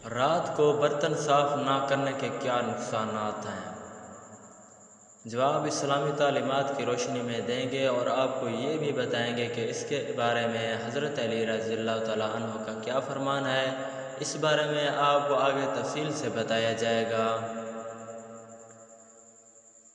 رات کو برتن صاف نہ کرنے کے کیا نقصانات ہیں؟ جواب اسلامی تعلیمات کی روشنی میں دیں گے اور آپ کو یہ بھی بتائیں گے کہ اس کے بارے میں حضرت علی رضی اللہ تعالیٰ عنہ کا کیا فرمان ہے۔ اس بارے میں آپ کو آگے تفصیل سے بتایا جائے گا۔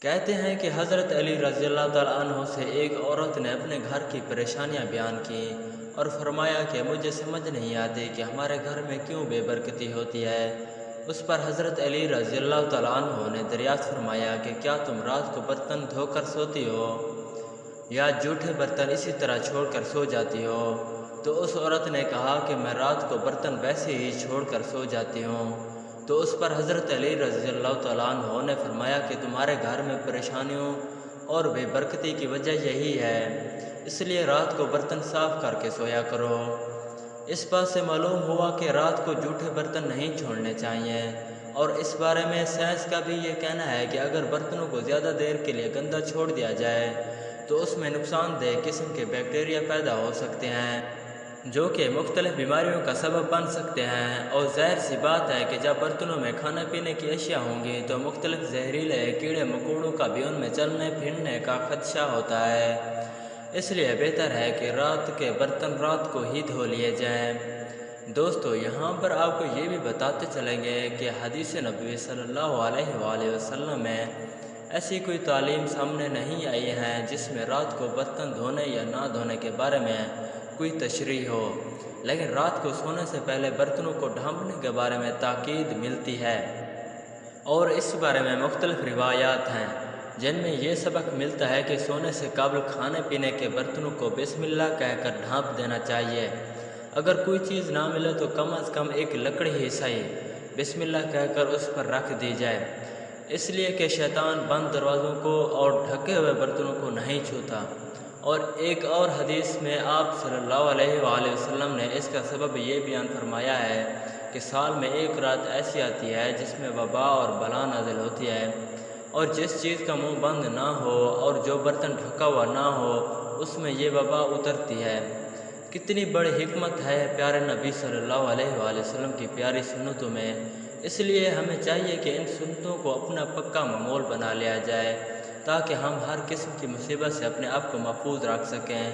کہتے ہیں کہ حضرت علی رضی اللہ تعالیٰ عنہ سے ایک عورت نے اپنے گھر کی پریشانیاں بیان کی اور فرمایا کہ مجھے سمجھ نہیں آتی کہ ہمارے گھر میں کیوں بے برکتی ہوتی ہے۔ اس پر حضرت علی رضی اللہ تعالیٰ عنہ نے دریافت فرمایا کہ کیا تم رات کو برتن دھو کر سوتی ہو یا جھوٹے برتن اسی طرح چھوڑ کر سو جاتی ہو؟ تو اس عورت نے کہا کہ میں رات کو برتن ویسے ہی چھوڑ کر سو جاتی ہوں۔ تو اس پر حضرت علی رضی اللہ تعالیٰ عنہ نے فرمایا کہ تمہارے گھر میں پریشانیوں اور بے برکتی کی وجہ یہی ہے، اس لیے رات کو برتن صاف کر کے سویا کرو۔ اس بات سے معلوم ہوا کہ رات کو جھوٹے برتن نہیں چھوڑنے چاہیے، اور اس بارے میں سائنس کا بھی یہ کہنا ہے کہ اگر برتنوں کو زیادہ دیر کے لیے گندا چھوڑ دیا جائے تو اس میں نقصان دہ قسم کے بیکٹیریا پیدا ہو سکتے ہیں جو کہ مختلف بیماریوں کا سبب بن سکتے ہیں۔ اور ظاہر سی بات ہے کہ جب برتنوں میں کھانے پینے کی اشیاء ہوں گی تو مختلف زہریلے کیڑے مکوڑوں کا بھی ان میں چلنے پھرنے کا خدشہ ہوتا ہے، اس لیے بہتر ہے کہ رات کے برتن رات کو ہی دھو لیے جائیں۔ دوستو، یہاں پر آپ کو یہ بھی بتاتے چلیں گے کہ حدیث نبوی صلی اللہ علیہ وآلہ وسلم میں ایسی کوئی تعلیم سامنے نہیں آئی ہے جس میں رات کو برتن دھونے یا نہ دھونے کے بارے میں کوئی تشریح ہو، لیکن رات کو سونے سے پہلے برتنوں کو ڈھانپنے کے بارے میں تاکید ملتی ہے، اور اس بارے میں مختلف روایات ہیں جن میں یہ سبق ملتا ہے کہ سونے سے قبل کھانے پینے کے برتنوں کو بسم اللہ کہہ کر ڈھانپ دینا چاہیے۔ اگر کوئی چیز نہ ملے تو کم از کم ایک لکڑی ہی صحیح بسم اللہ کہہ کر اس پر رکھ دی جائے، اس لیے کہ شیطان بند دروازوں کو اور ڈھکے ہوئے برتنوں کو نہیں چھوتا۔ اور ایک اور حدیث میں آپ صلی اللہ علیہ وآلہ وسلم نے اس کا سبب یہ بیان فرمایا ہے کہ سال میں ایک رات ایسی آتی ہے جس میں وبا اور بلا نازل ہوتی ہے، اور جس چیز کا منہ بند نہ ہو اور جو برتن ڈھکا ہوا نہ ہو اس میں یہ وبا اترتی ہے۔ کتنی بڑی حکمت ہے پیارے نبی صلی اللہ علیہ وآلہ وسلم کی پیاری سنتوں میں، اس لیے ہمیں چاہیے کہ ان سنتوں کو اپنا پکا معمول بنا لیا جائے تاکہ ہم ہر قسم کی مصیبت سے اپنے آپ کو محفوظ رکھ سکیں۔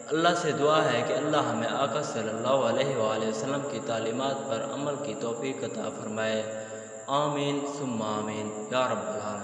اللہ سے دعا ہے کہ اللہ ہمیں آقا صلی اللہ علیہ وآلہ وسلم کی تعلیمات پر عمل کی توفیق عطا فرمائے۔ آمین ثم آمین یا رب العالمین۔